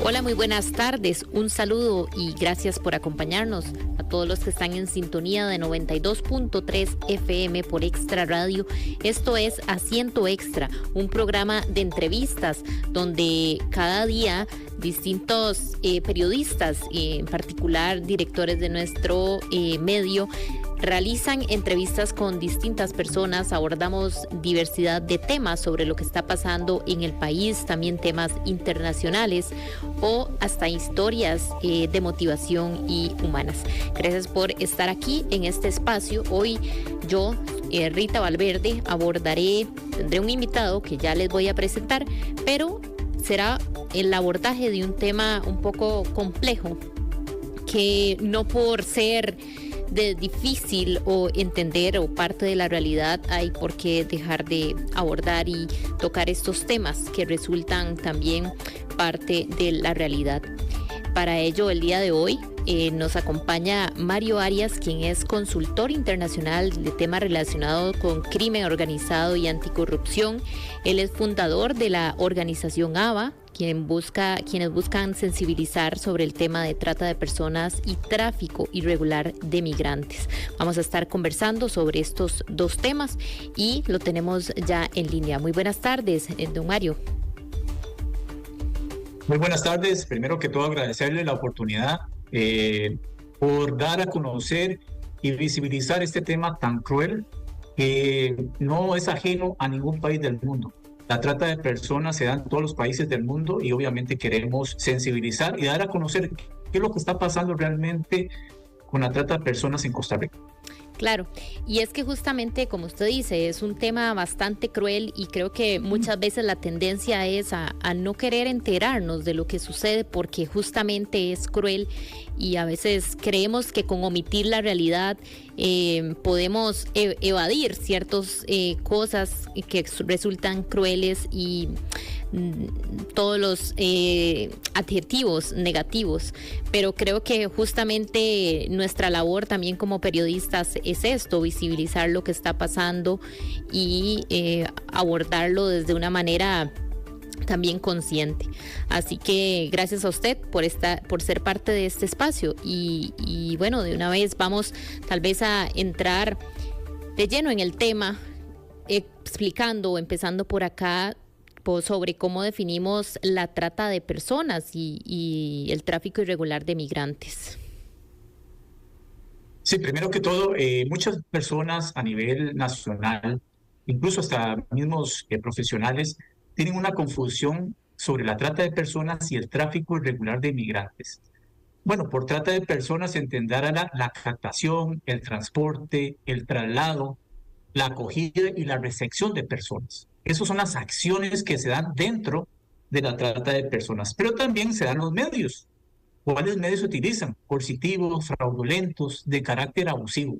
Hola, muy buenas tardes. Un saludo y gracias por acompañarnos a todos los que están en sintonía de 92.3 FM por Extra Radio. Esto es Asiento Extra, un programa de entrevistas donde cada día distintos periodistas, en particular directores de nuestro medio, realizan entrevistas con distintas personas, abordamos diversidad de temas sobre lo que está pasando en el país, también temas internacionales o hasta historias de motivación y humanas. Gracias por estar aquí en este espacio. Hoy yo, Rita Valverde, tendré un invitado que ya les voy a presentar, pero será el abordaje de un tema un poco complejo, que no por ser de difícil o entender o parte de la realidad hay por qué dejar de abordar y tocar estos temas que resultan también parte de la realidad. Para ello, el día de hoy nos acompaña Mario Arias, quien es consultor internacional de temas relacionados con crimen organizado y anticorrupción. Él es fundador de la organización ABA, quienes buscan sensibilizar sobre el tema de trata de personas y tráfico irregular de migrantes. Vamos a estar conversando sobre estos dos temas y lo tenemos ya en línea. Muy buenas tardes, don Mario. Muy buenas tardes. Primero que todo, agradecerle la oportunidad por dar a conocer y visibilizar este tema tan cruel que no es ajeno a ningún país del mundo. La trata de personas se da en todos los países del mundo y obviamente queremos sensibilizar y dar a conocer qué es lo que está pasando realmente con la trata de personas en Costa Rica. Claro, y es que justamente, como usted dice, es un tema bastante cruel y creo que muchas veces la tendencia es a no querer enterarnos de lo que sucede porque justamente es cruel y a veces creemos que con omitir la realidad podemos evadir ciertas cosas que resultan crueles y todos los adjetivos negativos, pero creo que justamente nuestra labor también como periodistas es esto, visibilizar lo que está pasando y abordarlo desde una manera también consciente. Así que gracias a usted por ser parte de este espacio y bueno, de una vez vamos tal vez a entrar de lleno en el tema, empezando por acá sobre cómo definimos la trata de personas y el tráfico irregular de migrantes. Sí, primero que todo, muchas personas a nivel nacional, incluso hasta mismos profesionales, tienen una confusión sobre la trata de personas y el tráfico irregular de migrantes. Bueno, por trata de personas se entenderá la captación, el transporte, el traslado, la acogida y la recepción de personas. Esas son las acciones que se dan dentro de la trata de personas, pero también se dan los medios. ¿Cuáles medios se utilizan? Coercitivos, fraudulentos, de carácter abusivo.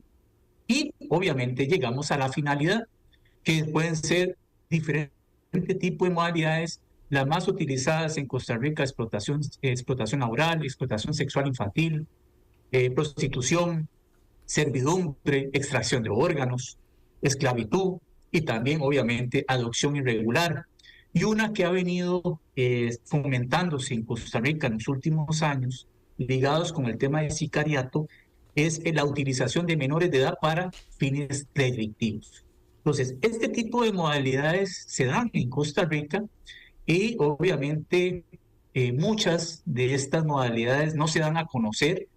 Y obviamente llegamos a la finalidad, que pueden ser diferentes tipos de modalidades. Las más utilizadas en Costa Rica: explotación laboral, explotación sexual infantil, prostitución, servidumbre, extracción de órganos, esclavitud y también obviamente adopción irregular. Y una que ha venido fomentándose en Costa Rica en los últimos años, ligados con el tema del sicariato, es la utilización de menores de edad para fines delictivos. Entonces, este tipo de modalidades se dan en Costa Rica y obviamente muchas de estas modalidades no se dan a conocer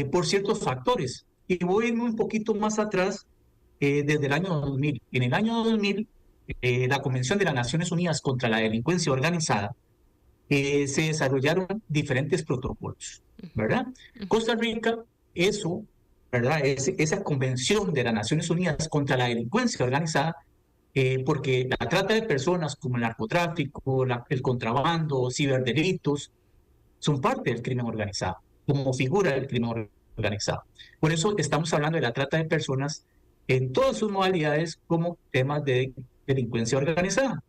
por ciertos factores. Y voy a irme un poquito más atrás, desde el año 2000. En el año 2000, la Convención de las Naciones Unidas contra la Delincuencia Organizada, se desarrollaron diferentes protocolos, ¿verdad? Costa Rica, ¿verdad? Esa Convención de las Naciones Unidas contra la Delincuencia Organizada, porque la trata de personas como el narcotráfico, el contrabando, ciberdelitos, son parte del crimen organizado, como figura del crimen organizado. Por eso estamos hablando de la trata de personas en todas sus modalidades como temas de delincuencia organizada.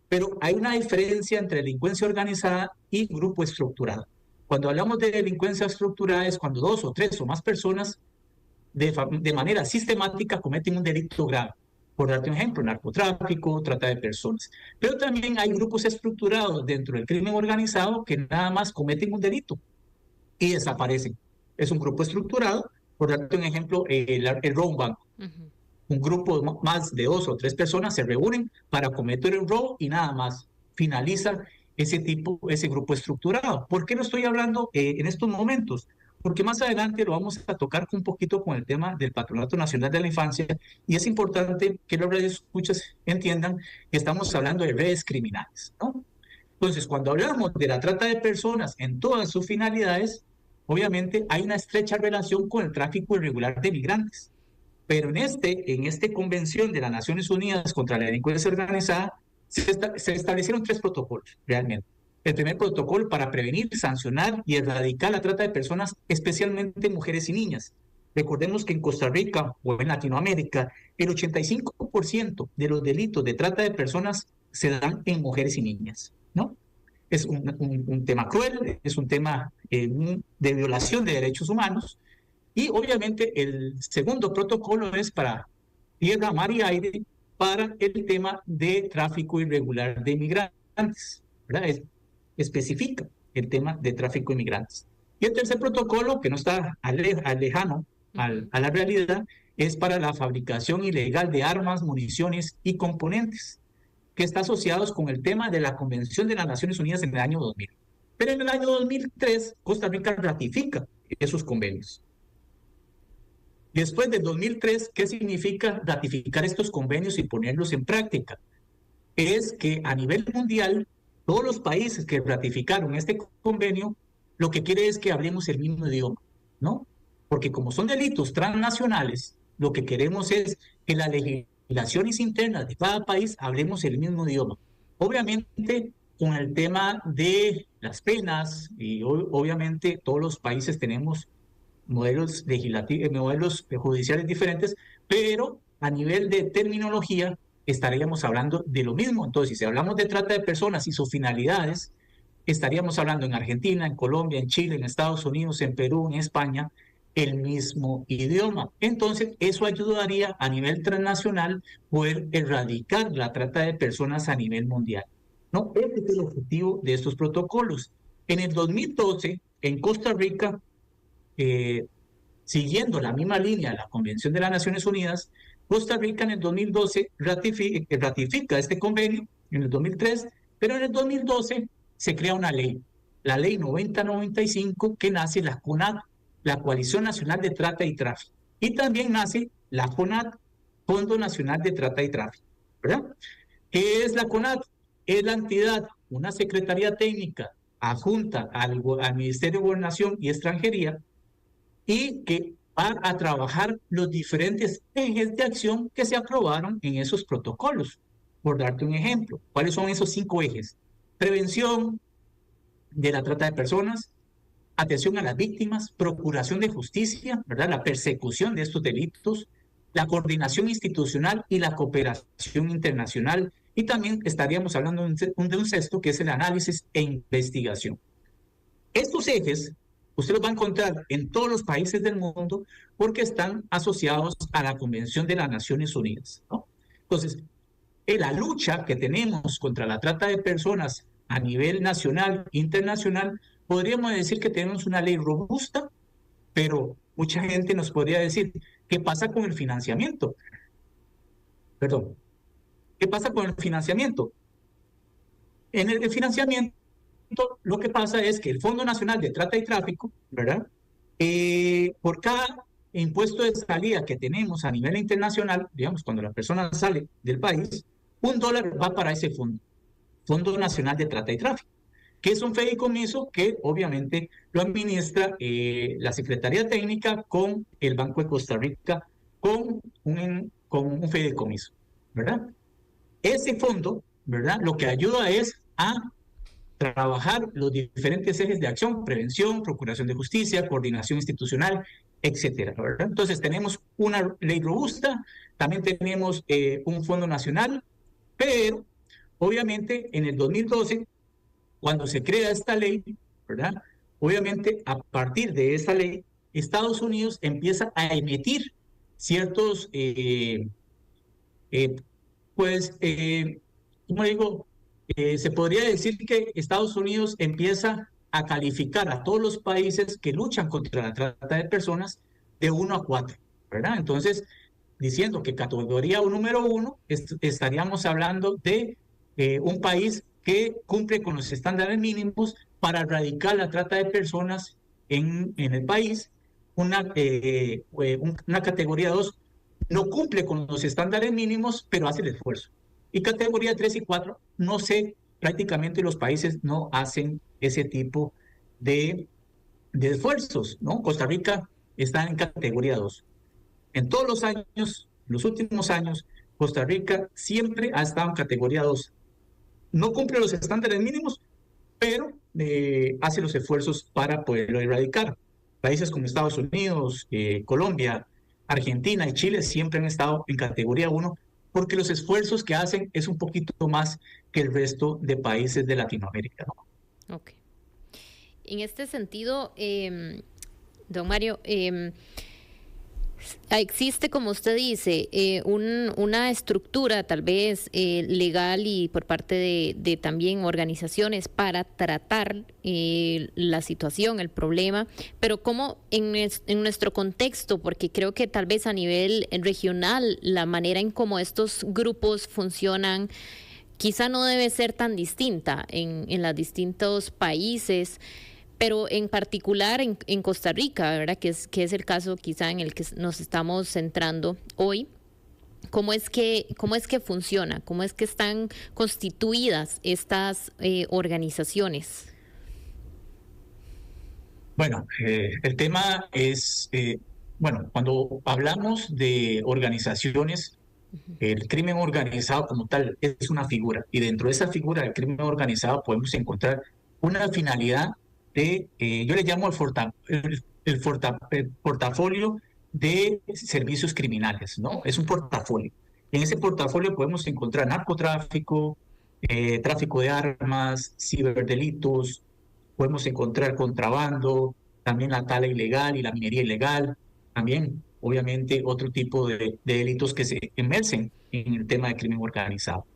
Pero hay una diferencia entre delincuencia organizada y grupo estructurado. Cuando hablamos de delincuencia estructurada es cuando 2 o 3 o más personas de manera sistemática cometen un delito grave. Por darte un ejemplo, narcotráfico, trata de personas. Pero también hay grupos estructurados dentro del crimen organizado que nada más cometen un delito y desaparecen. Es un grupo estructurado. Por darte un ejemplo, el robo banco. Un grupo más de 2 o 3 personas se reúnen para cometer un robo y nada más. Finaliza ese grupo estructurado. ¿Por qué lo estoy hablando en estos momentos? Porque más adelante lo vamos a tocar un poquito con el tema del Patronato Nacional de la Infancia, y es importante que los radioescuchas entiendan que estamos hablando de redes criminales, ¿no? Entonces, cuando hablamos de la trata de personas en todas sus finalidades, obviamente hay una estrecha relación con el tráfico irregular de migrantes. Pero en esta convención de las Naciones Unidas contra la delincuencia organizada se establecieron 3 protocolos realmente. El primer protocolo para prevenir, sancionar y erradicar la trata de personas, especialmente mujeres y niñas. Recordemos que en Costa Rica o en Latinoamérica, el 85% de los delitos de trata de personas se dan en mujeres y niñas, ¿no? Es un tema cruel, es un tema de violación de derechos humanos. Y obviamente el segundo protocolo es para tierra, mar y aire, para el tema de tráfico irregular de migrantes, ¿verdad? Especifica el tema de tráfico de migrantes. Y el tercer protocolo, que no está lejano a la realidad, es para la fabricación ilegal de armas, municiones y componentes, que está asociados con el tema de la Convención de las Naciones Unidas en el año 2000. Pero en el año 2003, Costa Rica ratifica esos convenios. Después del 2003, ¿qué significa ratificar estos convenios y ponerlos en práctica? Es que a nivel mundial, todos los países que ratificaron este convenio, lo que quiere es que hablemos el mismo idioma, ¿no? Porque como son delitos transnacionales, lo que queremos es que las legislaciones internas de cada país hablemos el mismo idioma. Obviamente, con el tema de las penas, y obviamente todos los países tenemos modelos judiciales diferentes, pero a nivel de terminología estaríamos hablando de lo mismo. Entonces, si hablamos de trata de personas y sus finalidades, estaríamos hablando en Argentina, en Colombia, en Chile, en Estados Unidos, en Perú, en España, el mismo idioma. Entonces, eso ayudaría a nivel transnacional poder erradicar la trata de personas a nivel mundial, ¿no? Este es el objetivo de estos protocolos. En el 2012, en Costa Rica, siguiendo la misma línea de la Convención de las Naciones Unidas, Costa Rica en el 2012 ratifica este convenio, en el 2003, pero en el 2012 se crea una ley, la Ley 9095, que nace la CONAT, la Coalición Nacional de Trata y Tráfico, y también nace la CONAT, Fondo Nacional de Trata y Tráfico, ¿verdad? ¿Qué es la CONAT? Es la entidad, una secretaría técnica adjunta al Ministerio de Gobernación y Extranjería, y que va a trabajar los diferentes ejes de acción que se aprobaron en esos protocolos. Por darte un ejemplo, ¿cuáles son esos 5 ejes? Prevención de la trata de personas, atención a las víctimas, procuración de justicia, ¿verdad? La persecución de estos delitos, la coordinación institucional y la cooperación internacional. Y también estaríamos hablando de un sexto, que es el análisis e investigación. Estos ejes usted los va a encontrar en todos los países del mundo porque están asociados a la Convención de las Naciones Unidas, ¿no? Entonces, en la lucha que tenemos contra la trata de personas a nivel nacional, internacional, podríamos decir que tenemos una ley robusta, pero mucha gente nos podría decir, ¿qué pasa con el financiamiento? Perdón, ¿qué pasa con el financiamiento? En el financiamiento, lo que pasa es que el Fondo Nacional de Trata y Tráfico, ¿verdad? Por cada impuesto de salida que tenemos a nivel internacional, digamos, cuando la persona sale del país, $1 va para ese fondo, Fondo Nacional de Trata y Tráfico, que es un fideicomiso que obviamente lo administra la Secretaría Técnica con el Banco de Costa Rica, con un fideicomiso, ¿verdad? Ese fondo, ¿verdad? Lo que ayuda es a trabajar los diferentes ejes de acción: prevención, procuración de justicia, coordinación institucional, etcétera, ¿verdad? Entonces tenemos una ley robusta, también tenemos un fondo nacional, pero obviamente en el 2012, cuando se crea esta ley, ¿verdad? Obviamente a partir de esta ley, Estados Unidos empieza a emitir ciertos Eh, pues, como digo, se podría decir que Estados Unidos empieza a calificar a todos los países que luchan contra la trata de personas de 1 a 4, ¿verdad? Entonces, diciendo que categoría número 1, estaríamos hablando de un país que cumple con los estándares mínimos para erradicar la trata de personas en el país. Una categoría 2 no cumple con los estándares mínimos, pero hace el esfuerzo. Y categoría 3 y 4, no sé, prácticamente los países no hacen ese tipo de esfuerzos, ¿no? Costa Rica está en categoría 2. En todos los años, los últimos años, Costa Rica siempre ha estado en categoría 2. No cumple los estándares mínimos, pero hace los esfuerzos para poderlo erradicar. Países como Estados Unidos, Colombia, Argentina y Chile siempre han estado en categoría 1 porque los esfuerzos que hacen es un poquito más que el resto de países de Latinoamérica, ¿no? Ok. En este sentido, don Mario, existe, como usted dice, una estructura tal vez legal y por parte de también organizaciones para tratar la situación, el problema, pero como en nuestro contexto, porque creo que tal vez a nivel regional la manera en cómo estos grupos funcionan quizá no debe ser tan distinta en los distintos países, pero en particular en Costa Rica, ¿verdad? Que es el caso quizá en el que nos estamos centrando hoy. ¿Cómo es que funciona? ¿Cómo es que están constituidas estas organizaciones? Bueno, el tema es, bueno, cuando hablamos de organizaciones, el crimen organizado como tal es una figura, y dentro de esa figura del crimen organizado podemos encontrar una finalidad yo le llamo el portafolio de servicios criminales, ¿no? Es un portafolio. En ese portafolio podemos encontrar narcotráfico, tráfico de armas, ciberdelitos, podemos encontrar contrabando, también la tala ilegal y la minería ilegal, también, obviamente, otro tipo de delitos que se emergen en el tema de crimen organizado.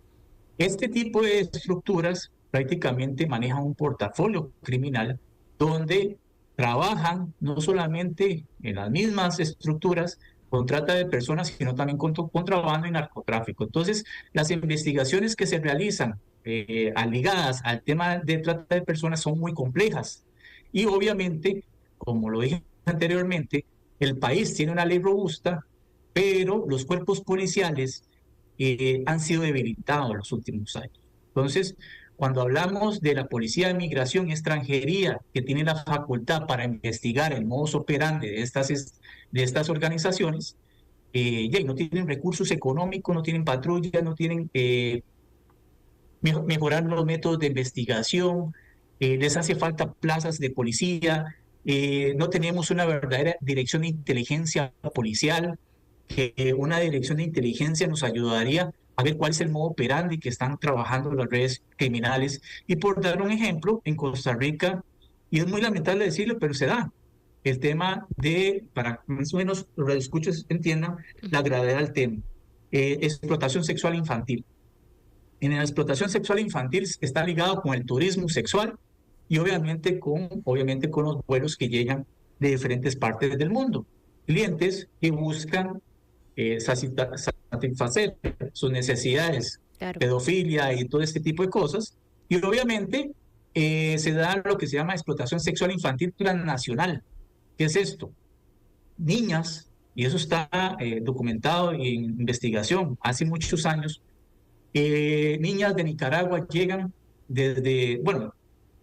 Este tipo de estructuras prácticamente manejan un portafolio criminal donde trabajan no solamente en las mismas estructuras con trata de personas, sino también con contrabando y narcotráfico. Entonces, las investigaciones que se realizan ligadas al tema de trata de personas son muy complejas. Y obviamente, como lo dije anteriormente, el país tiene una ley robusta, pero los cuerpos policiales han sido debilitados en los últimos años. Entonces, cuando hablamos de la Policía de Migración y Extranjería, que tiene la facultad para investigar el modus operandi de estas organizaciones, ya no tienen recursos económicos, no tienen patrullas, no tienen mejorar los métodos de investigación, les hace falta plazas de policía, no tenemos una verdadera dirección de inteligencia policial, que una dirección de inteligencia nos ayudaría a ver cuál es el modo operandi que están trabajando las redes criminales. Y por dar un ejemplo, en Costa Rica, y es muy lamentable decirlo, pero se da el tema para más o menos los escuchos entiendan la gravedad del tema, explotación sexual infantil. En la explotación sexual infantil está ligado con el turismo sexual y obviamente con los vuelos que llegan de diferentes partes del mundo. Clientes que buscan satisfacer sus necesidades, Claro. pedofilia y todo este tipo de cosas. Y obviamente se da lo que se llama explotación sexual infantil transnacional. ¿Qué es esto? Niñas, y eso está documentado en investigación hace muchos años, niñas de Nicaragua llegan bueno,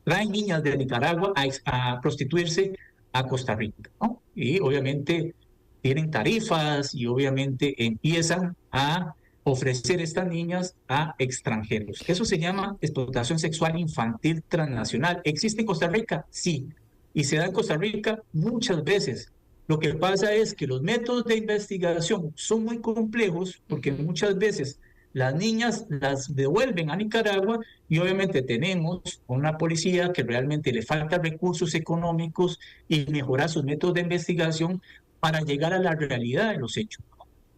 traen niñas de Nicaragua a prostituirse a Costa Rica, ¿no? Y obviamente tienen tarifas y obviamente empiezan a ofrecer estas niñas a extranjeros. Eso se llama explotación sexual infantil transnacional. ¿Existe en Costa Rica? Sí. Y se da en Costa Rica muchas veces. Lo que pasa es que los métodos de investigación son muy complejos porque muchas veces las niñas las devuelven a Nicaragua y obviamente tenemos una policía que realmente le falta recursos económicos y mejorar sus métodos de investigación para llegar a la realidad de los hechos.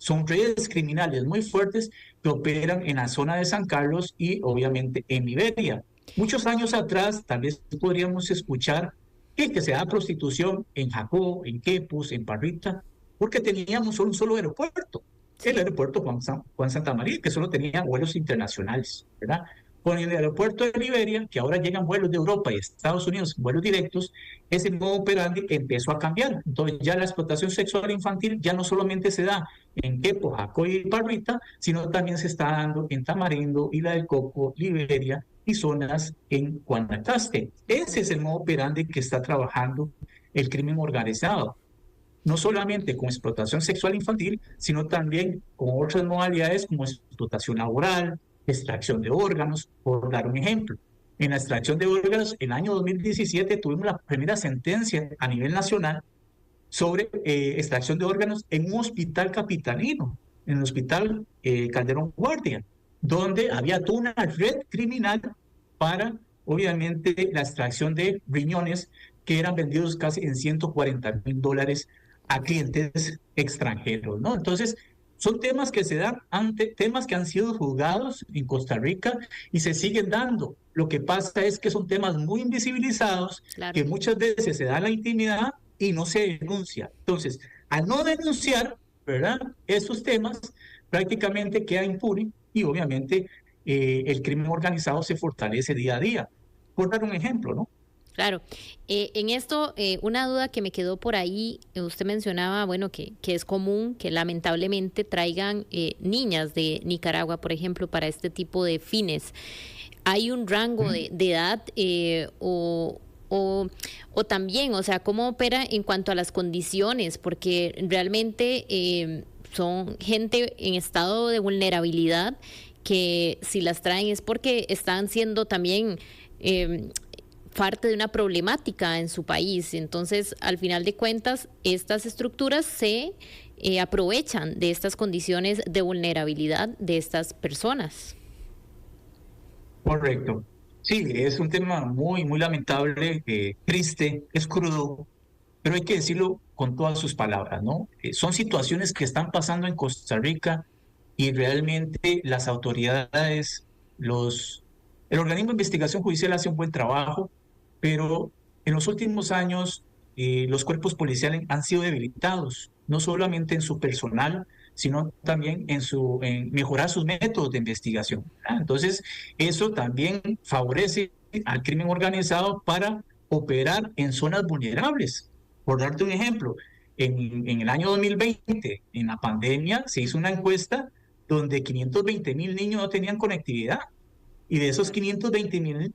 son redes criminales muy fuertes que operan en la zona de San Carlos y obviamente en Liberia. Muchos años atrás, tal vez podríamos escuchar que se da prostitución en Jacó, en Quepos, en Parrita, porque teníamos un solo aeropuerto, el Sí, aeropuerto Juan Santa María, que solo tenía vuelos internacionales, ¿verdad? Con el aeropuerto de Liberia, que ahora llegan vuelos de Europa y Estados Unidos, vuelos directos, ese modo operandi empezó a cambiar. Entonces ya la explotación sexual infantil ya no solamente se da en Quepo, Jacó y Parrita, sino también se está dando en Tamarindo, Isla del Coco, Liberia y zonas en Guanacaste. Ese es el modo operandi que está trabajando el crimen organizado, no solamente con explotación sexual infantil, sino también con otras modalidades como explotación laboral, extracción de órganos, por dar un ejemplo. En la extracción de órganos, en el año 2017 tuvimos la primera sentencia a nivel nacional sobre extracción de órganos en un hospital capitalino, en el hospital Calderón Guardia, donde había toda una red criminal para, obviamente, la extracción de riñones que eran vendidos casi en $140,000 a clientes extranjeros, ¿no? Entonces, son temas que se dan ante temas que han sido juzgados en Costa Rica y se siguen dando. Lo que pasa es que son temas muy invisibilizados, claro. que muchas veces se da en la intimidad y no se denuncia. Entonces, al no denunciar, ¿verdad? Estos temas prácticamente queda impune y obviamente el crimen organizado se fortalece día a día. Por dar un ejemplo, ¿no? Claro. En esto, una duda que me quedó por ahí, usted mencionaba, bueno, que es común que lamentablemente traigan niñas de Nicaragua, por ejemplo, para este tipo de fines. ¿Hay un rango de edad o también, o sea, cómo opera en cuanto a las condiciones? Porque realmente son gente en estado de vulnerabilidad que si las traen es porque están siendo también parte de una problemática en su país. Entonces, al final de cuentas, estas estructuras se aprovechan de estas condiciones de vulnerabilidad de estas personas. Correcto. Sí, es un tema muy, muy lamentable, triste, es crudo, pero hay que decirlo con todas sus palabras, ¿no? Son situaciones que están pasando en Costa Rica y realmente las autoridades, el organismo de investigación judicial hace un buen trabajo, pero en los últimos años los cuerpos policiales han sido debilitados, no solamente en su personal, sino también en mejorar sus métodos de investigación, ¿verdad? Entonces, eso también favorece al crimen organizado para operar en zonas vulnerables. Por darte un ejemplo, en el año 2020, en la pandemia, se hizo una encuesta donde 520,000 niños no tenían conectividad. Y de esos 520,000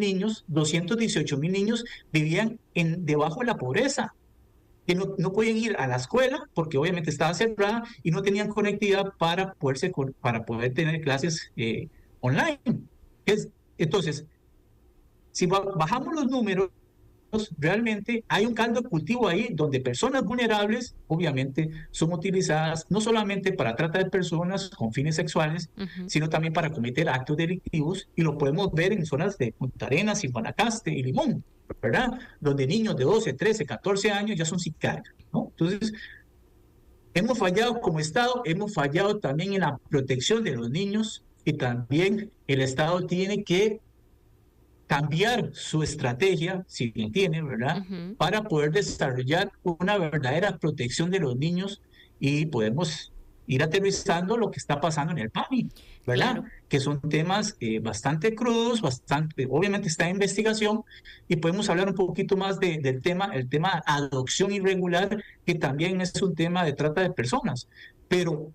niños, 218,000 niños vivían debajo de la pobreza, que no podían ir a la escuela porque obviamente estaba cerrada y no tenían conectividad para poder tener clases online. Es, entonces, si bajamos los números, realmente hay un caldo de cultivo ahí donde personas vulnerables obviamente son utilizadas no solamente para trata de personas con fines sexuales, Ujú. sino también para cometer actos delictivos y lo podemos ver en zonas de Punta Arenas y Guanacaste y Limón, ¿verdad? Donde niños de 12, 13, 14 años ya son sicarios, ¿no? Entonces, hemos fallado como Estado, hemos fallado también en la protección de los niños y también el Estado tiene que cambiar su estrategia, si bien tiene, ¿verdad? Ujú. Para poder desarrollar una verdadera protección de los niños y podemos ir aterrizando lo que está pasando en el PAMI, ¿verdad? Claro. Que son temas bastante crudos, bastante, obviamente está en investigación y podemos hablar un poquito más del tema, el tema adopción irregular, que también es un tema de trata de personas, pero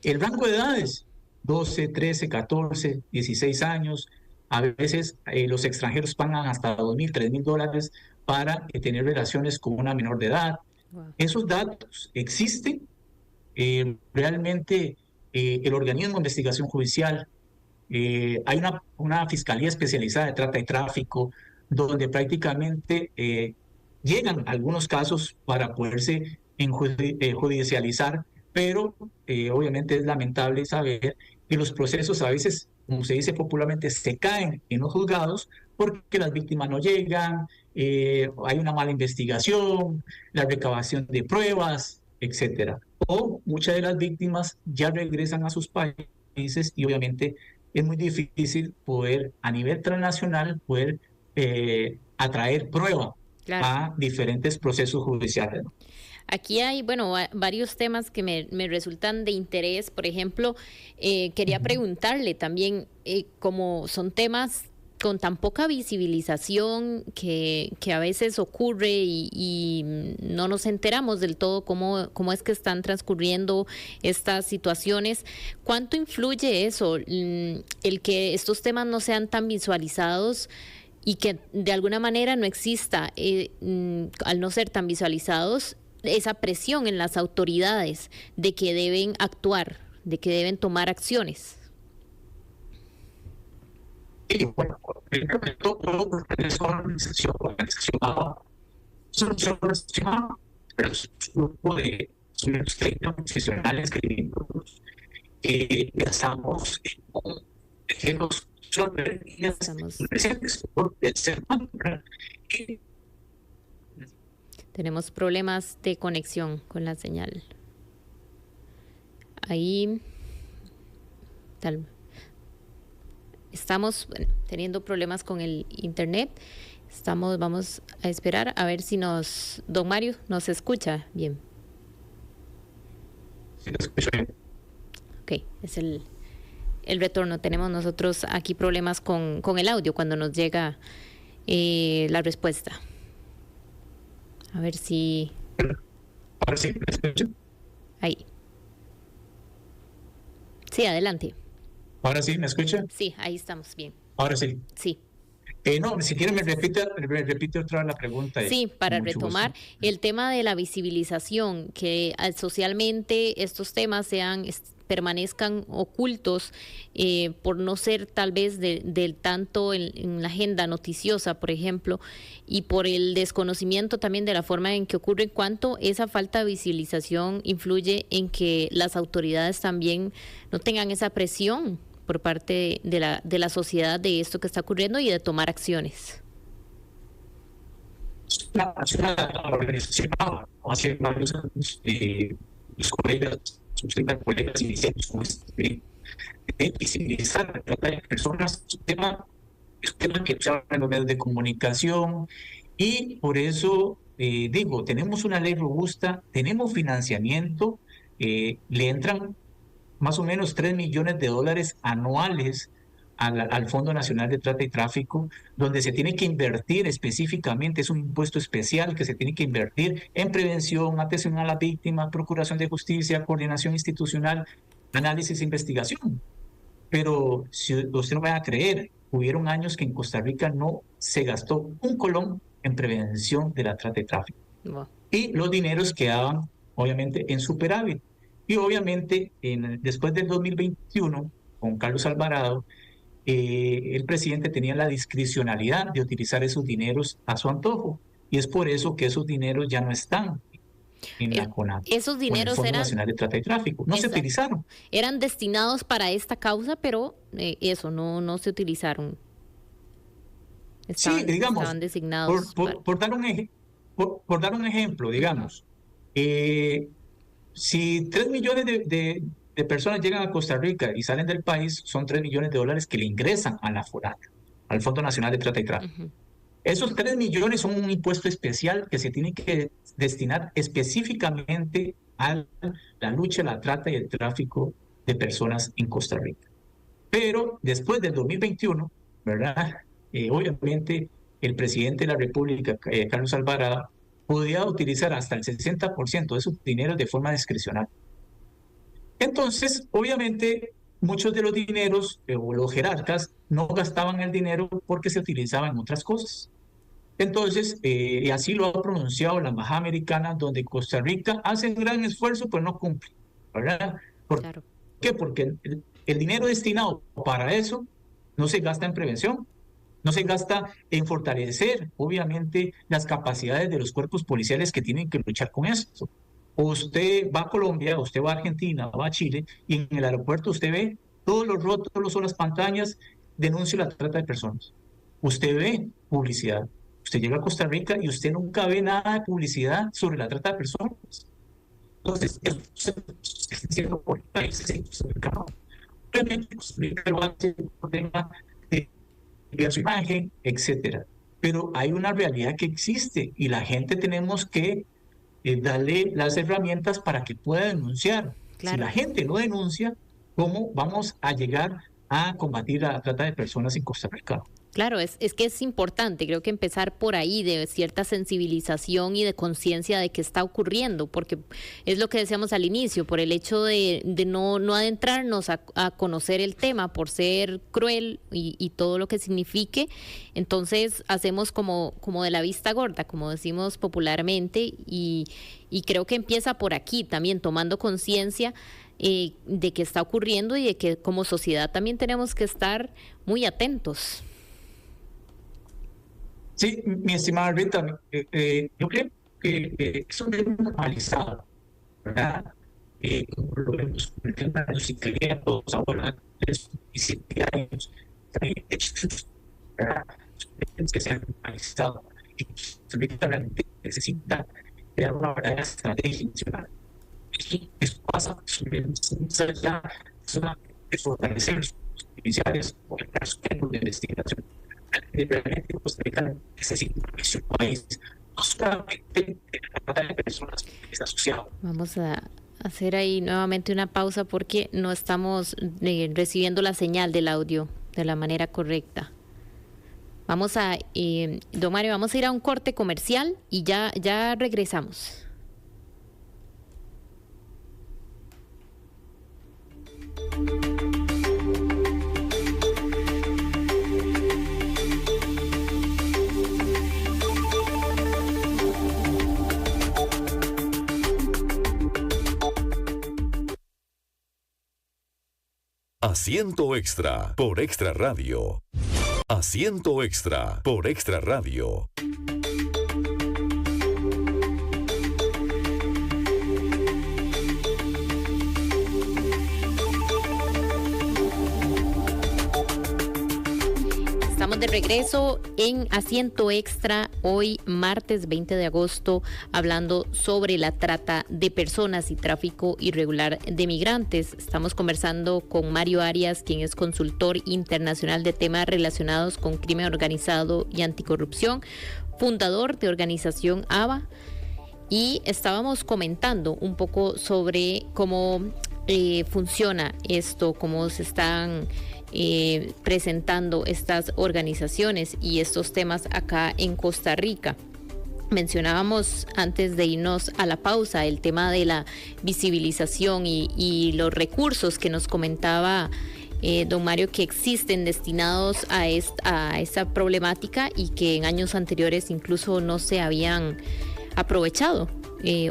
el rango de edades, 12, 13, 14, 16 años, a veces los extranjeros pagan hasta $2,000, $3,000 para tener relaciones con una menor de edad. Wow. Esos datos existen. Realmente el organismo de investigación judicial, hay una fiscalía especializada de trata y tráfico, donde prácticamente llegan algunos casos para poderse judicializar, pero obviamente es lamentable saber que los procesos a veces, como se dice popularmente, se caen en los juzgados porque las víctimas no llegan, hay una mala investigación, la recabación de pruebas, etcétera. O muchas de las víctimas ya regresan a sus países y obviamente es muy difícil poder, a nivel transnacional, poder atraer prueba Claro. a diferentes procesos judiciales, ¿no? Aquí hay, bueno, varios temas que me resultan de interés. Por ejemplo, quería preguntarle también, como son temas con tan poca visibilización que a veces ocurre y no nos enteramos del todo cómo es que están transcurriendo estas situaciones. ¿Cuánto influye eso, el que estos temas no sean tan visualizados y que de alguna manera no exista, al no ser tan visualizados, esa presión en las autoridades de que deben actuar, de que deben tomar acciones? Y bueno, primero que todo, es una organización pero es un grupo de unos 30 profesionales que estamos en los presentes por el ser humano. Tenemos problemas de conexión con la señal. Ahí estamos teniendo problemas con el internet. Vamos a esperar a ver si don Mario nos escucha bien. Sí, lo escucho bien. Ok, es el retorno. Tenemos nosotros aquí problemas con el audio cuando nos llega la respuesta. A ver si... Ahora sí, ¿me escucho? Ahí. Sí, adelante. Ahora sí, ¿me escucha? Sí, ahí estamos bien. Ahora sí. Sí. No, si quieren me repite otra vez la pregunta. Sí, para retomar el tema de la visibilización, que socialmente estos temas permanezcan ocultos por no ser tal vez del tanto en la agenda noticiosa, por ejemplo, y por el desconocimiento también de la forma en que ocurre, cuánto esa falta de visibilización influye en que las autoridades también no tengan esa presión por parte de la sociedad de esto que está ocurriendo y de tomar acciones. La organización hace varios años, los colegas, sus colegas iniciamos con este de visibilizar la trata de personas. Es un tema que se habla en los medios de comunicación y por eso digo, tenemos una ley robusta, tenemos financiamiento, le entran más o menos $3 millones anuales al Fondo Nacional de Trata y Tráfico, donde se tiene que invertir específicamente, es un impuesto especial que se tiene que invertir en prevención, atención a la víctima, procuración de justicia, coordinación institucional, análisis e investigación. Pero si usted no va a creer, hubieron años que en Costa Rica no se gastó un colón en prevención de la trata y tráfico. Wow. Y los dineros quedaban, obviamente, en superávit. Y obviamente, después del 2021, con Carlos Alvarado, el presidente tenía la discrecionalidad de utilizar esos dineros a su antojo. Y es por eso que esos dineros ya no están en la CONAT. Esos dineros Fondo Nacional de Trata y Tráfico. No se utilizaron. Eran destinados para esta causa, pero eso, no se utilizaron. Estaban designados. Por dar un ejemplo, digamos, si 3 millones de personas llegan a Costa Rica y salen del país, son $3 millones que le ingresan a la FONAT, al Fondo Nacional de Trata y Tráfico. Esos 3 millones son un impuesto especial que se tiene que destinar específicamente a la lucha, la trata y el tráfico de personas en Costa Rica. Pero después del 2021, ¿verdad? Obviamente el presidente de la República, Carlos Alvarado, podía utilizar hasta el 60% de esos dineros de forma discrecional. Entonces, obviamente, muchos de los dineros o los jerarcas no gastaban el dinero porque se utilizaba en otras cosas. Entonces, y así lo ha pronunciado la embajada americana, donde Costa Rica hace un gran esfuerzo, pero no cumple, ¿verdad? ¿Por qué? Porque el dinero destinado para eso no se gasta en prevención, no se gasta en fortalecer, obviamente, las capacidades de los cuerpos policiales que tienen que luchar con esto. Usted va a Colombia, usted va a Argentina, va a Chile, y en el aeropuerto usted ve todos los rótulos o las pantallas, denuncia la trata de personas. Usted ve publicidad. Usted llega a Costa Rica y usted nunca ve nada de publicidad sobre la trata de personas. Entonces, eso se está haciendo por países en Costa Rica. Obviamente, Costa Rica lo hace por tema de su imagen, etcétera. Pero hay una realidad que existe y la gente tenemos que darle las herramientas para que pueda denunciar. Si Claro. la gente no denuncia, ¿cómo vamos a llegar a combatir la trata de personas en Costa Rica? Claro, es que es importante, creo que empezar por ahí, de cierta sensibilización y de conciencia de qué está ocurriendo, porque es lo que decíamos al inicio, por el hecho de no adentrarnos a conocer el tema, por ser cruel y todo lo que signifique, entonces hacemos como de la vista gorda, como decimos popularmente, y creo que empieza por aquí también, tomando conciencia de qué está ocurriendo y de que como sociedad también tenemos que estar muy atentos. Sí, mi estimada Rita, yo creo que eso es normalizado, ¿verdad? Como lo vemos con el tema de los inquietos, ahora 17 años, hechos, ¿verdad? Son que se han normalizado y Costa Rica realmente necesita crear una verdadera estrategia nacional. Eso pasa sobre ya de fortalecer los judiciales o el caso de investigación. Realmente Costa Rica necesita su país, no solamente la trata de personas que está asociado. Vamos a hacer ahí nuevamente una pausa porque no estamos recibiendo la señal del audio de la manera correcta. Vamos a, don Mario, vamos a ir a un corte comercial y ya regresamos. Asiento Extra por Extra Radio. Asiento Extra por Extra Radio. Estamos de regreso en Asiento Extra, hoy martes 20 de agosto, hablando sobre la trata de personas y tráfico irregular de migrantes. Estamos conversando con Mario Arias, quien es consultor internacional de temas relacionados con crimen organizado y anticorrupción, fundador de organización ABA, y estábamos comentando un poco sobre cómo funciona esto, cómo se están presentando estas organizaciones y estos temas acá en Costa Rica. Mencionábamos antes de irnos a la pausa el tema de la visibilización y los recursos que nos comentaba don Mario, que existen destinados a esta problemática y que en años anteriores incluso no se habían aprovechado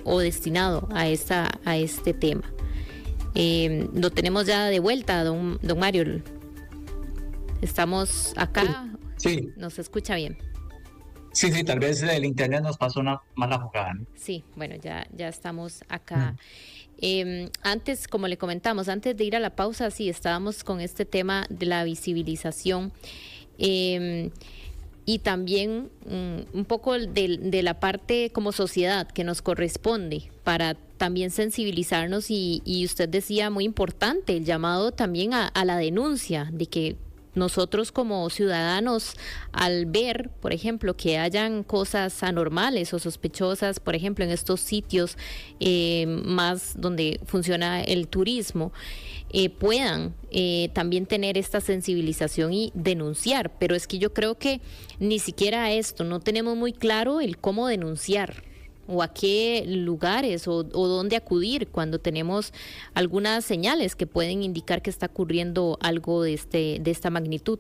o destinado a este tema. Lo tenemos ya de vuelta, don Mario. Estamos acá. Sí. ¿Nos escucha bien? Sí, tal vez el internet nos pasó una mala jugada, ¿no? Sí, bueno, ya estamos acá. Antes, como le comentamos, antes de ir a la pausa, sí, estábamos con este tema de la visibilización y también un poco de la parte como sociedad que nos corresponde para también sensibilizarnos y usted decía, muy importante, el llamado también a la denuncia de que nosotros como ciudadanos, al ver, por ejemplo, que hayan cosas anormales o sospechosas, por ejemplo, en estos sitios más donde funciona el turismo, puedan también tener esta sensibilización y denunciar. Pero es que yo creo que ni siquiera esto, no tenemos muy claro el cómo denunciar o a qué lugares o dónde acudir cuando tenemos algunas señales que pueden indicar que está ocurriendo algo de esta magnitud.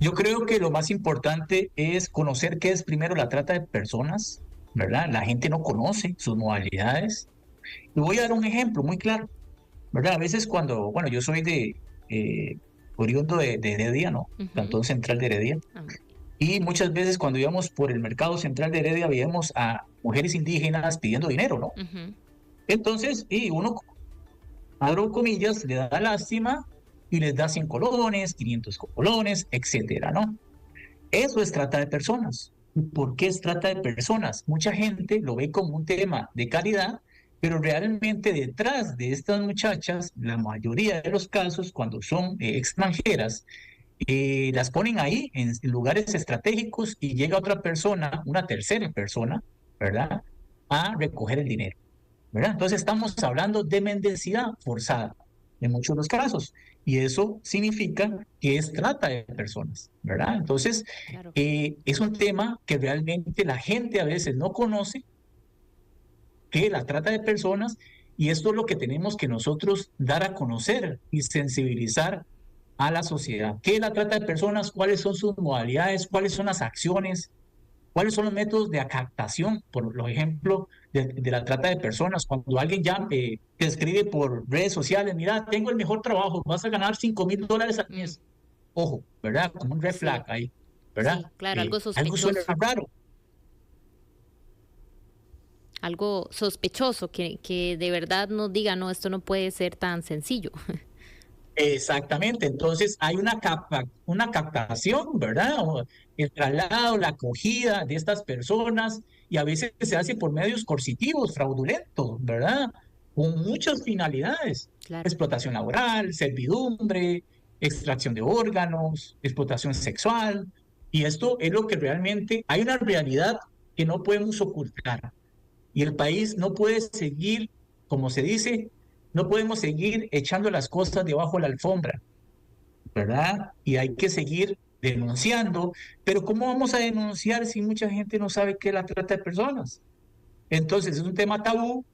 Yo creo que lo más importante es conocer qué es primero la trata de personas, ¿verdad? La gente no conoce sus modalidades. Y voy a dar un ejemplo muy claro, ¿verdad? A veces cuando, bueno, yo soy oriundo de Heredia, ¿no? Cantón Central de Heredia. Y muchas veces cuando íbamos por el mercado central de Heredia veíamos a mujeres indígenas pidiendo dinero, ¿no? Entonces, y uno, abro comillas, le da lástima y les da 100 colones, 500 colones, etcétera, ¿no? Eso es trata de personas. ¿Por qué es trata de personas? Mucha gente lo ve como un tema de caridad, pero realmente detrás de estas muchachas, la mayoría de los casos, cuando son extranjeras, las ponen ahí en lugares estratégicos y llega otra persona, una tercera persona, ¿verdad?, a recoger el dinero, ¿verdad? Entonces estamos hablando de mendicidad forzada en muchos de los casos y eso significa que es trata de personas, ¿verdad? Entonces Claro. es un tema que realmente la gente a veces no conoce, que la trata de personas, y esto es lo que tenemos que nosotros dar a conocer y sensibilizar a la sociedad. ¿Qué es la trata de personas? ¿Cuáles son sus modalidades? ¿Cuáles son las acciones? ¿Cuáles son los métodos de captación, por ejemplo, de la trata de personas? Cuando alguien ya te escribe por redes sociales, mira, tengo el mejor trabajo, vas a ganar $5,000 al Mm, mes. Ojo, ¿verdad? Como un red sí, flag ahí, ¿verdad? sí, claro, algo Algo suena sospechoso. raro. Algo sospechoso que de verdad nos diga, no, esto no puede ser tan sencillo. Exactamente, entonces hay una captación, ¿verdad? El traslado, la acogida de estas personas y a veces se hace por medios coercitivos, fraudulentos, ¿verdad? Con muchas finalidades: Claro. explotación laboral, servidumbre, extracción de órganos, explotación sexual. Y esto es lo que realmente hay una realidad que no podemos ocultar. Y el país no puede seguir, como se dice, no podemos seguir echando las cosas debajo de la alfombra, ¿verdad? Y hay que seguir denunciando, pero ¿cómo vamos a denunciar si mucha gente no sabe qué es la trata de personas? Entonces es un tema tabú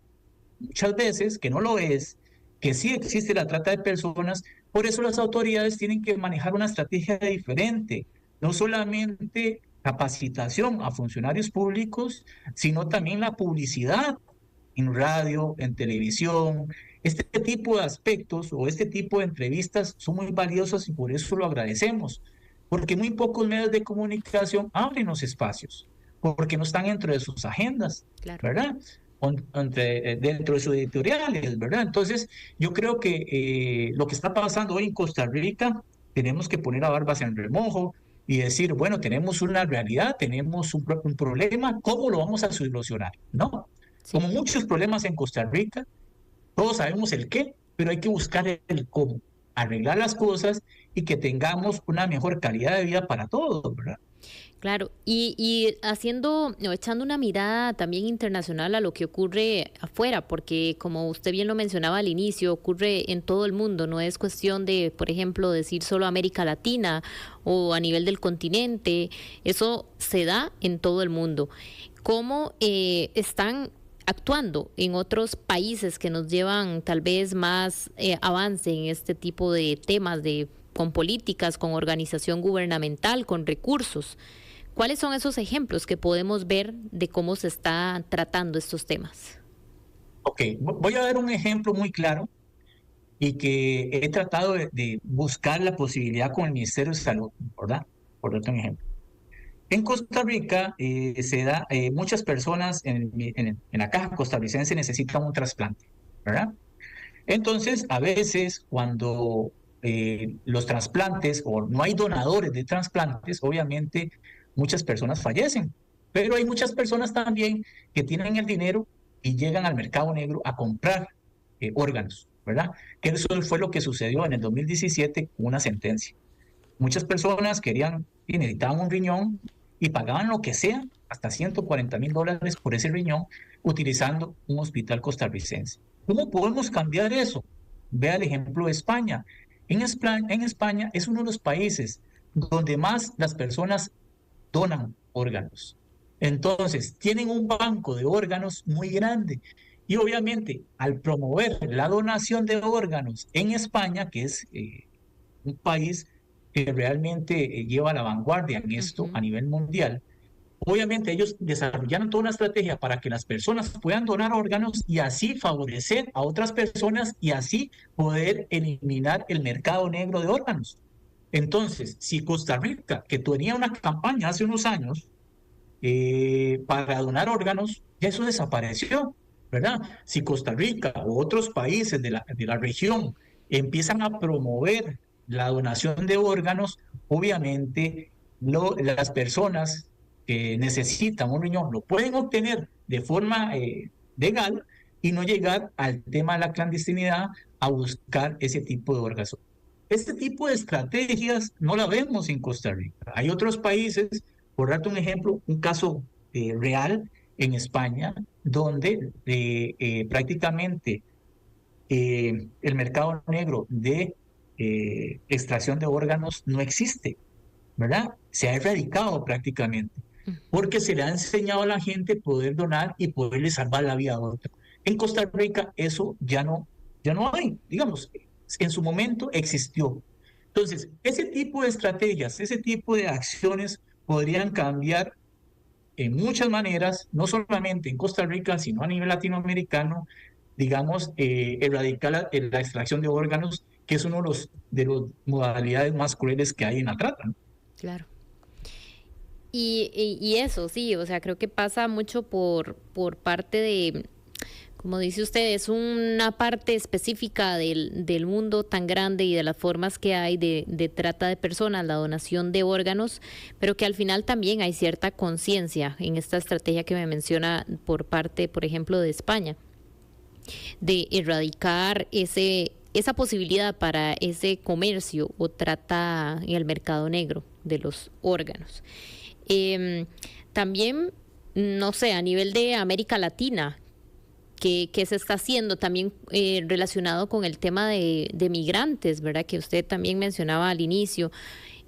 muchas veces, que no lo es, que sí existe la trata de personas. Por eso las autoridades tienen que manejar una estrategia diferente, no solamente capacitación a funcionarios públicos, sino también la publicidad en radio, en televisión. Este tipo de aspectos o este tipo de entrevistas son muy valiosos y por eso lo agradecemos, porque muy pocos medios de comunicación abren los espacios, porque no están dentro de sus agendas, Claro. ¿verdad? Dentro de sus editoriales, ¿verdad? Entonces, yo creo que lo que está pasando hoy en Costa Rica, tenemos que poner a barbas en remojo y decir, bueno, tenemos una realidad, tenemos un problema, ¿cómo lo vamos a solucionar? ¿No? Sí. Como muchos problemas en Costa Rica, todos sabemos el qué, pero hay que buscar el cómo, arreglar las cosas y que tengamos una mejor calidad de vida para todos, ¿verdad? Claro, y haciendo o echando una mirada también internacional a lo que ocurre afuera, porque como usted bien lo mencionaba al inicio, ocurre en todo el mundo, no es cuestión de, por ejemplo, decir solo América Latina o a nivel del continente, eso se da en todo el mundo. ¿Cómo están actuando en otros países que nos llevan tal vez más avance en este tipo de temas con políticas, con organización gubernamental, con recursos? ¿Cuáles son esos ejemplos que podemos ver de cómo se están tratando estos temas? Ok, voy a dar un ejemplo muy claro y que he tratado de buscar la posibilidad con el Ministerio de Salud, ¿verdad? Por darte un ejemplo. En Costa Rica se da, muchas personas en la caja costarricense necesitan un trasplante, ¿verdad? Entonces, a veces cuando los trasplantes o no hay donadores de trasplantes, obviamente muchas personas fallecen, pero hay muchas personas también que tienen el dinero y llegan al mercado negro a comprar órganos, ¿verdad? Que eso fue lo que sucedió en el 2017 con una sentencia. Muchas personas querían y necesitaban un riñón y pagaban lo que sea, hasta $140,000 por ese riñón, utilizando un hospital costarricense. ¿Cómo podemos cambiar eso? Vea el ejemplo de España. En España es uno de los países donde más las personas donan órganos. Entonces, tienen un banco de órganos muy grande. Y obviamente, al promover la donación de órganos en España, que es un país que realmente lleva la vanguardia en esto a Ujú. nivel mundial, obviamente ellos desarrollaron toda una estrategia para que las personas puedan donar órganos y así favorecer a otras personas y así poder eliminar el mercado negro de órganos. Entonces, si Costa Rica, que tenía una campaña hace unos años para donar órganos, ya eso desapareció, ¿verdad? Si Costa Rica u otros países de la región empiezan a promover la donación de órganos, obviamente las personas necesitan un riñón lo pueden obtener de forma legal y no llegar al tema de la clandestinidad a buscar ese tipo de órganos. Este tipo de estrategias no la vemos en Costa Rica. Hay otros países, por darte un ejemplo, un caso real en España, donde prácticamente el mercado negro de extracción de órganos no existe, ¿verdad? Se ha erradicado prácticamente, porque se le ha enseñado a la gente poder donar y poderle salvar la vida a otro. En Costa Rica eso ya no hay, digamos, en su momento existió. Entonces, ese tipo de estrategias, ese tipo de acciones podrían cambiar en muchas maneras, no solamente en Costa Rica, sino a nivel latinoamericano, digamos, erradicar la extracción de órganos, que es uno de los modalidades más crueles que hay en la trata, ¿no? Claro. Y eso, sí, o sea, creo que pasa mucho por parte de, como dice usted, es una parte específica del mundo tan grande y de las formas que hay de trata de personas, la donación de órganos, pero que al final también hay cierta conciencia en esta estrategia que me menciona por parte, por ejemplo, de España, de erradicar esa posibilidad para ese comercio o trata en el mercado negro de los órganos. También, no sé, a nivel de América Latina, que se está haciendo también relacionado con el tema de migrantes, ¿verdad? Que usted también mencionaba al inicio.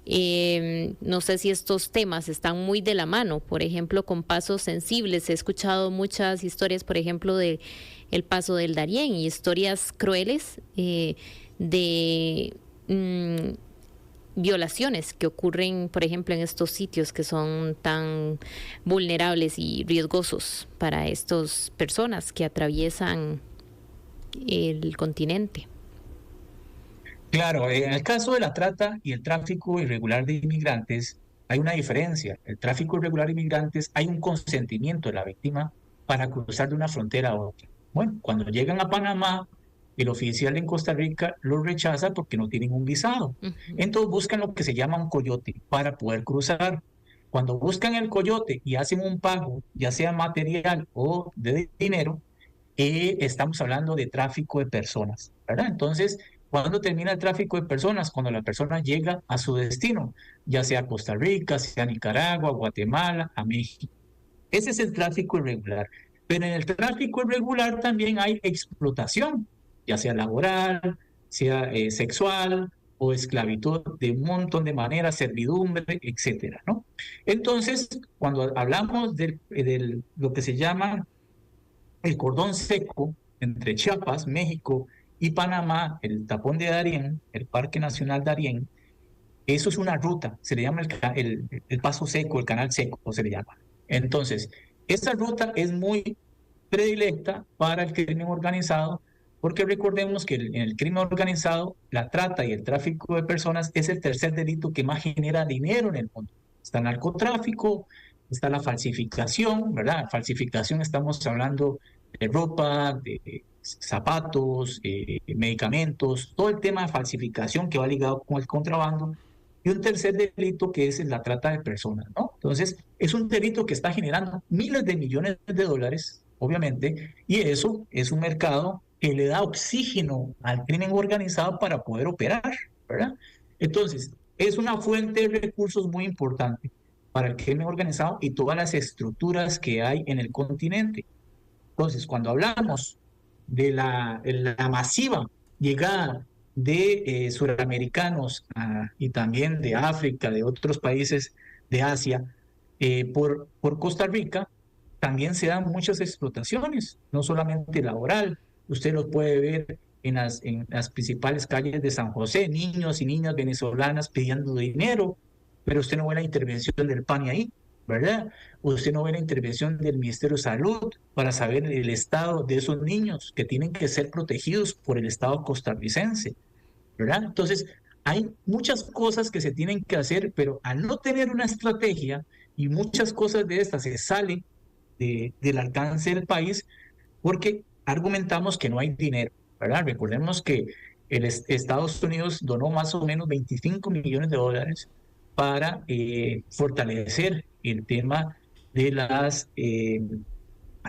No sé si estos temas están muy de la mano, por ejemplo, con pasos sensibles. He escuchado muchas historias, por ejemplo, de el paso del Darién y historias crueles de violaciones que ocurren, por ejemplo, en estos sitios que son tan vulnerables y riesgosos para estas personas que atraviesan el continente. Claro, en el caso de la trata y el tráfico irregular de inmigrantes, hay una diferencia. El tráfico irregular de inmigrantes, hay un consentimiento de la víctima para cruzar de una frontera a otra. Bueno, cuando llegan a Panamá, el oficial en Costa Rica los rechaza porque no tienen un visado. Entonces buscan lo que se llama un coyote para poder cruzar. Cuando buscan el coyote y hacen un pago, ya sea material o de dinero, estamos hablando de tráfico de personas, ¿verdad? Entonces, ¿cuándo termina el tráfico de personas? Cuando la persona llega a su destino, ya sea Costa Rica, sea Nicaragua, Guatemala, a México. Ese es el tráfico irregular. Pero en el tráfico irregular también hay explotación, ya sea laboral, sea sexual o esclavitud de un montón de maneras, servidumbre, etcétera, ¿no? Entonces, cuando hablamos de lo que se llama el cordón seco entre Chiapas, México y Panamá, el tapón de Darién, el Parque Nacional Darién, eso es una ruta, se le llama el paso seco, el canal seco se le llama. Entonces, esta ruta es muy predilecta para el crimen organizado, porque recordemos que en el crimen organizado, la trata y el tráfico de personas es el tercer delito que más genera dinero en el mundo. Está el narcotráfico, está la falsificación, ¿verdad? Falsificación, estamos hablando de ropa, de zapatos, medicamentos, todo el tema de falsificación que va ligado con el contrabando. Y un tercer delito que es la trata de personas, ¿no? Entonces, es un delito que está generando miles de millones de dólares, obviamente, y eso es un mercado que le da oxígeno al crimen organizado para poder operar, ¿verdad? Entonces, es una fuente de recursos muy importante para el crimen organizado y todas las estructuras que hay en el continente. Entonces, cuando hablamos de la masiva llegada de suramericanos y también de África, de otros países de Asia, por Costa Rica, también se dan muchas explotaciones, no solamente laboral. Usted lo puede ver en las principales calles de San José, niños y niñas venezolanas pidiendo dinero, pero usted no ve la intervención del PANI ahí, ¿verdad? Usted no ve la intervención del Ministerio de Salud para saber el estado de esos niños que tienen que ser protegidos por el Estado costarricense, ¿verdad? Entonces, hay muchas cosas que se tienen que hacer, pero al no tener una estrategia y muchas cosas de estas se salen del alcance del país porque argumentamos que no hay dinero, ¿verdad? Recordemos que Estados Unidos donó más o menos 25 millones de dólares para fortalecer el tema de las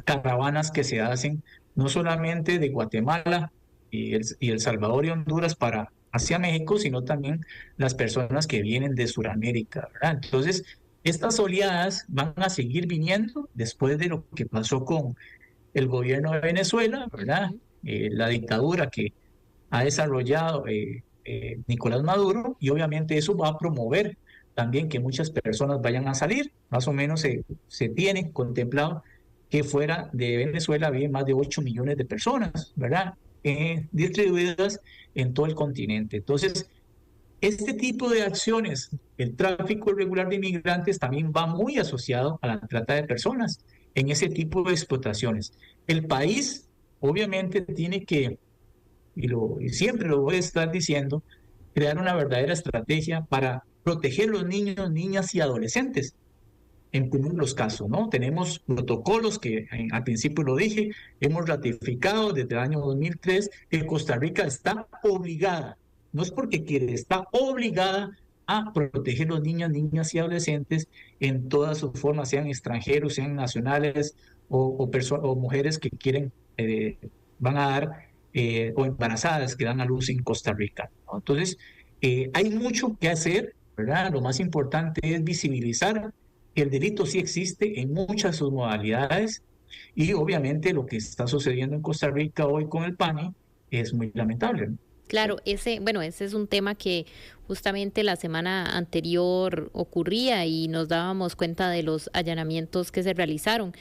caravanas que se hacen no solamente de Guatemala y El Salvador y Honduras hacia México, sino también las personas que vienen de Sudamérica, ¿verdad? Entonces, estas oleadas van a seguir viniendo después de lo que pasó con el gobierno de Venezuela, ¿verdad? La dictadura que ha desarrollado Nicolás Maduro, y obviamente eso va a promover también que muchas personas vayan a salir. Más o menos se tiene contemplado que fuera de Venezuela había más de 8 millones de personas, ¿verdad? Distribuidas en todo el continente. Entonces, este tipo de acciones, el tráfico irregular de inmigrantes, también va muy asociado a la trata de personas en ese tipo de explotaciones. El país, obviamente, tiene que, y siempre lo voy a estar diciendo, crear una verdadera estrategia para proteger los niños, niñas y adolescentes. En todos los casos, ¿no? Tenemos protocolos que al principio lo dije, hemos ratificado desde el año 2003 que Costa Rica está obligada, no es porque quiere, está obligada a proteger los niños, niñas y adolescentes en todas sus formas, sean extranjeros, sean nacionales o mujeres que quieren, van a dar, o embarazadas que dan a luz en Costa Rica, ¿no? Entonces, hay mucho que hacer, ¿verdad? Lo más importante es visibilizar que el delito sí existe en muchas de sus modalidades, y obviamente lo que está sucediendo en Costa Rica hoy con el PANI es muy lamentable, ¿no? Claro, ese es un tema que justamente la semana anterior ocurría y nos dábamos cuenta de los allanamientos que se realizaron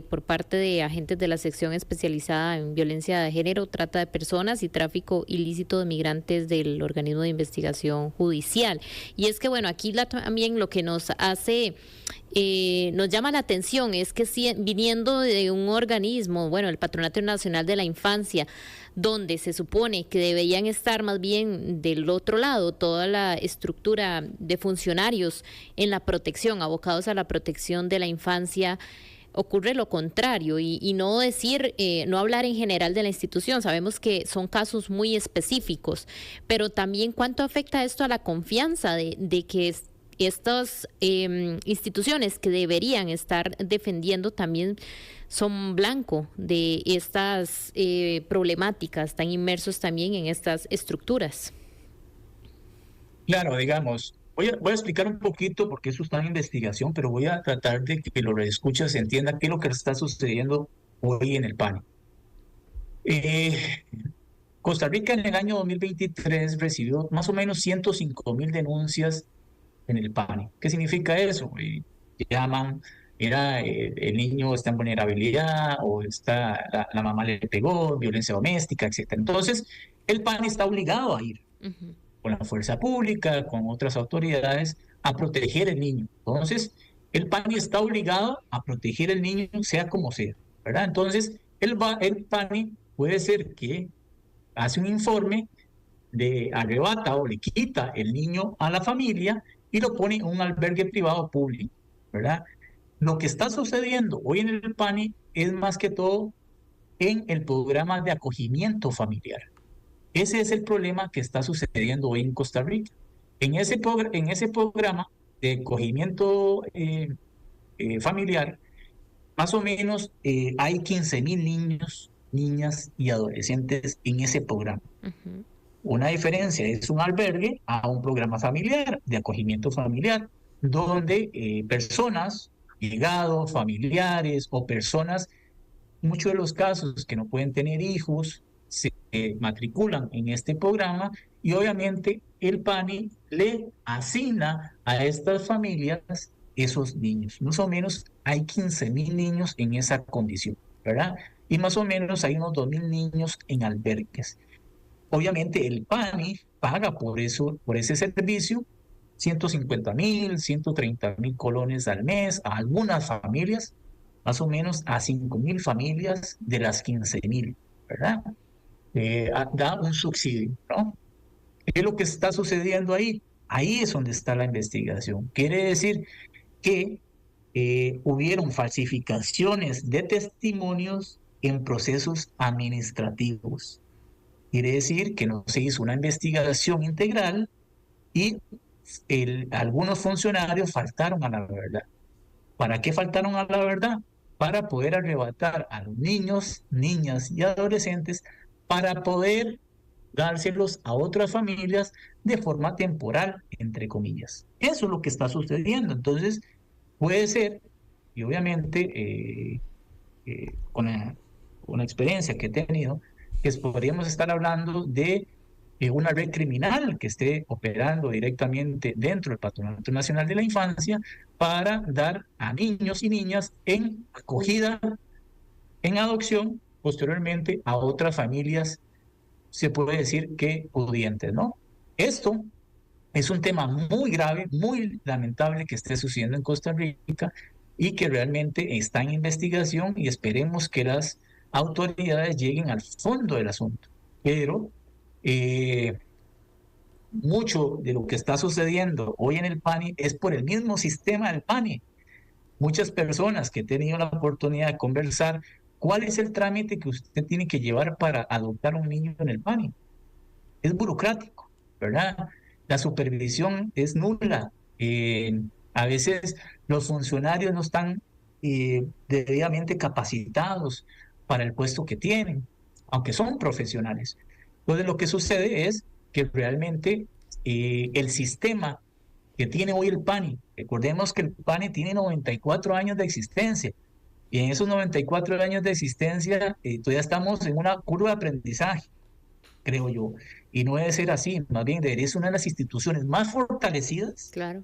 por parte de agentes de la sección especializada en violencia de género, trata de personas y tráfico ilícito de migrantes del organismo de investigación judicial. Y es que, bueno, aquí también lo que nos hace, nos llama la atención es que viniendo de un organismo, bueno, el Patronato Nacional de la Infancia, donde se supone que deberían estar más bien del otro lado toda la estructura de funcionarios en la protección, abocados a la protección de la infancia, ocurre lo contrario y no decir, no hablar en general de la institución. Sabemos que son casos muy específicos, pero también cuánto afecta esto a la confianza de que estas instituciones que deberían estar defendiendo también son blanco de estas problemáticas, están inmersos también en estas estructuras. Claro, digamos, voy a explicar un poquito porque eso está en investigación, pero voy a tratar de que los escuchas entiendan qué es lo que está sucediendo hoy en el PANI. Costa Rica en el año 2023 recibió más o menos 105,000 denuncias en el PANI. ¿Qué significa eso? Llaman, mira, el niño está en vulnerabilidad o la mamá le pegó, violencia doméstica, etc. Entonces, el PANI está obligado a ir con la fuerza pública, con otras autoridades, a proteger al niño. Entonces, el PANI está obligado a proteger al niño, sea como sea, ¿verdad? Entonces, el PANI puede ser que hace un informe de arrebata o le quita el niño a la familia y lo pone en un albergue privado público, ¿verdad? Lo que está sucediendo hoy en el PANI es más que todo en el programa de acogimiento familiar. Ese es el problema que está sucediendo hoy en Costa Rica. En ese programa de acogimiento familiar, más o menos hay 15,000 niños, niñas y adolescentes en ese programa. Una diferencia es un albergue a un programa familiar, de acogimiento familiar, donde personas, allegados, familiares o personas, muchos de los casos que no pueden tener hijos, se matriculan en este programa y obviamente el PANI le asigna a estas familias esos niños. Más o menos hay 15,000 niños en esa condición, ¿verdad? Y más o menos hay unos 2,000 niños en albergues. Obviamente el PANI paga por ese servicio 150,000, 130,000 colones al mes a algunas familias, más o menos a 5,000 familias de las 15,000, ¿verdad? Da un subsidio, ¿no? ¿Qué es lo que está sucediendo ahí? Ahí es donde está la investigación. Quiere decir que hubieron falsificaciones de testimonios en procesos administrativos. Quiere decir que no se hizo una investigación integral y algunos funcionarios faltaron a la verdad. ¿Para qué faltaron a la verdad? Para poder arrebatar a los niños, niñas y adolescentes para poder dárselos a otras familias de forma temporal, entre comillas. Eso es lo que está sucediendo. Entonces, puede ser, y obviamente con la experiencia que he tenido, que podríamos estar hablando de una red criminal que esté operando directamente dentro del Patronato Nacional de la Infancia para dar a niños y niñas en acogida, en adopción, posteriormente a otras familias, se puede decir que pudientes, ¿no? Esto es un tema muy grave, muy lamentable que esté sucediendo en Costa Rica y que realmente está en investigación y esperemos que las autoridades lleguen al fondo del asunto. Pero mucho de lo que está sucediendo hoy en el PANI es por el mismo sistema del PANI. Muchas personas que he tenido la oportunidad de conversar, ¿cuál es el trámite que usted tiene que llevar para adoptar un niño en el PANI? Es burocrático, ¿verdad? La supervisión es nula. A veces los funcionarios no están debidamente capacitados para el puesto que tienen, aunque son profesionales. Entonces lo que sucede es que realmente el sistema que tiene hoy el PANI, recordemos que el PANI tiene 94 años de existencia, y en esos 94 años de existencia todavía estamos en una curva de aprendizaje, creo yo, y no debe ser así, más bien debería ser una de las instituciones más fortalecidas, Claro.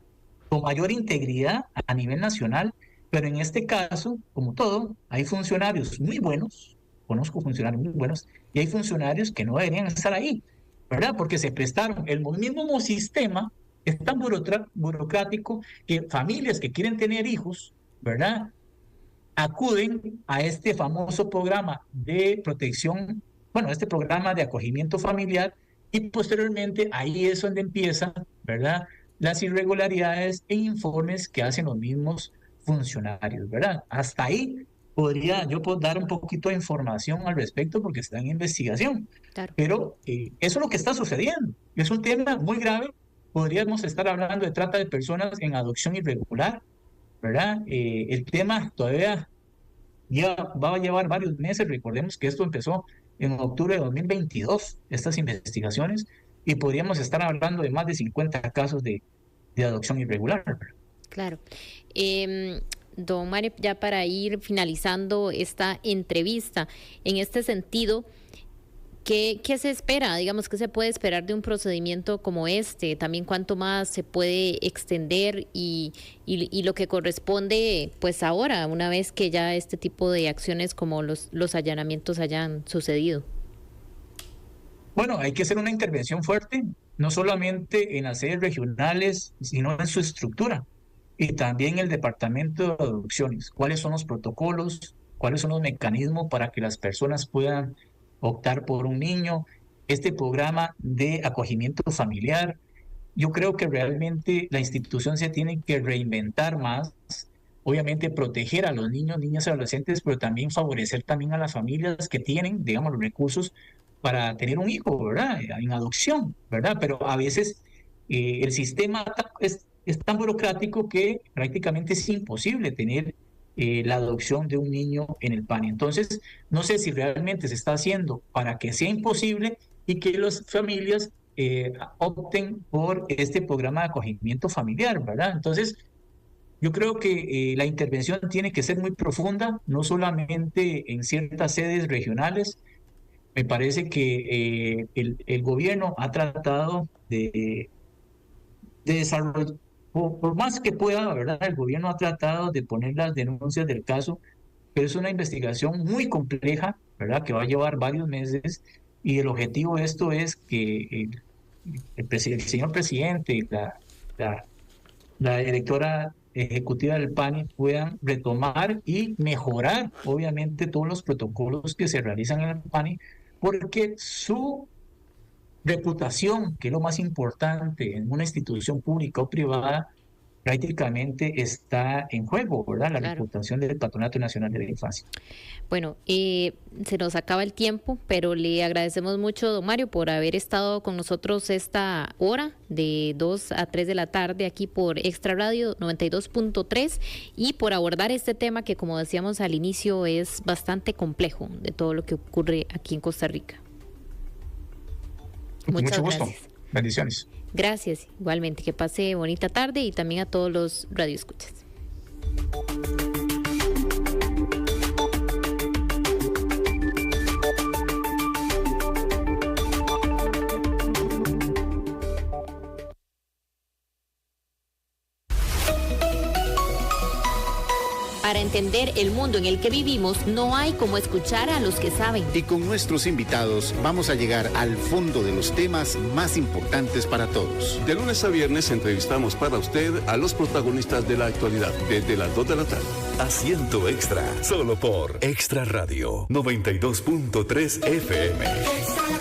con mayor integridad a nivel nacional, pero en este caso, como todo, hay funcionarios muy buenos, conozco funcionarios muy buenos, y hay funcionarios que no deberían estar ahí, ¿verdad? Porque se prestaron, el mismo sistema es tan burocrático que familias que quieren tener hijos, ¿verdad? Acuden a este famoso programa de protección, bueno, este programa de acogimiento familiar, y posteriormente ahí es donde empiezan, ¿verdad?, las irregularidades e informes que hacen los mismos funcionarios, ¿verdad? Hasta ahí yo puedo dar un poquito de información al respecto porque está en investigación, Claro. pero eso es lo que está sucediendo. Es un tema muy grave. Podríamos estar hablando de trata de personas en adopción irregular, ¿verdad? El tema todavía ya va a llevar varios meses. Recordemos que esto empezó en octubre de 2022, estas investigaciones, y podríamos estar hablando de más de 50 casos de adopción irregular. Claro. Don Mario, ya para ir finalizando esta entrevista, en este sentido, ¿qué se espera? Digamos, ¿qué se puede esperar de un procedimiento como este? También cuánto más se puede extender y lo que corresponde, pues ahora, una vez que ya este tipo de acciones como los allanamientos hayan sucedido. Bueno, hay que hacer una intervención fuerte, no solamente en las sedes regionales, sino en su estructura. Y también el departamento de adopciones. ¿Cuáles son los protocolos? ¿Cuáles son los mecanismos para que las personas puedan optar por un niño? Este programa de acogimiento familiar. Yo creo que realmente la institución se tiene que reinventar más. Obviamente proteger a los niños, niñas y adolescentes, pero también favorecer también a las familias que tienen, digamos, los recursos para tener un hijo, ¿verdad? En adopción, ¿verdad? Pero a veces el sistema es tan burocrático que prácticamente es imposible tener la adopción de un niño en el PANI. Entonces, no sé si realmente se está haciendo para que sea imposible y que las familias opten por este programa de acogimiento familiar, ¿verdad? Entonces, yo creo que la intervención tiene que ser muy profunda, no solamente en ciertas sedes regionales. Me parece que el gobierno ha tratado de desarrollar, por más que pueda, ¿verdad? El gobierno ha tratado de poner las denuncias del caso, pero es una investigación muy compleja, ¿verdad? Que va a llevar varios meses, y el objetivo de esto es que el señor presidente y la directora ejecutiva del PANI puedan retomar y mejorar, obviamente, todos los protocolos que se realizan en el PANI, porque su reputación, que es lo más importante en una institución pública o privada, prácticamente está en juego, ¿verdad? La Claro. reputación del Patronato Nacional de la Infancia. Bueno, se nos acaba el tiempo, pero le agradecemos mucho, don Mario, por haber estado con nosotros esta hora de 2 a 3 de la tarde aquí por Extra Radio 92.3 y por abordar este tema que, como decíamos al inicio, es bastante complejo de todo lo que ocurre aquí en Costa Rica. Con Muchas mucho gusto. gracias. Bendiciones. Gracias, igualmente. Que pase bonita tarde y también a todos los radioescuchas. Para entender el mundo en el que vivimos, no hay como escuchar a los que saben. Y con nuestros invitados vamos a llegar al fondo de los temas más importantes para todos. De lunes a viernes entrevistamos para usted a los protagonistas de la actualidad, desde las 2 de la tarde. Asiento Extra, solo por Extra Radio 92.3 FM.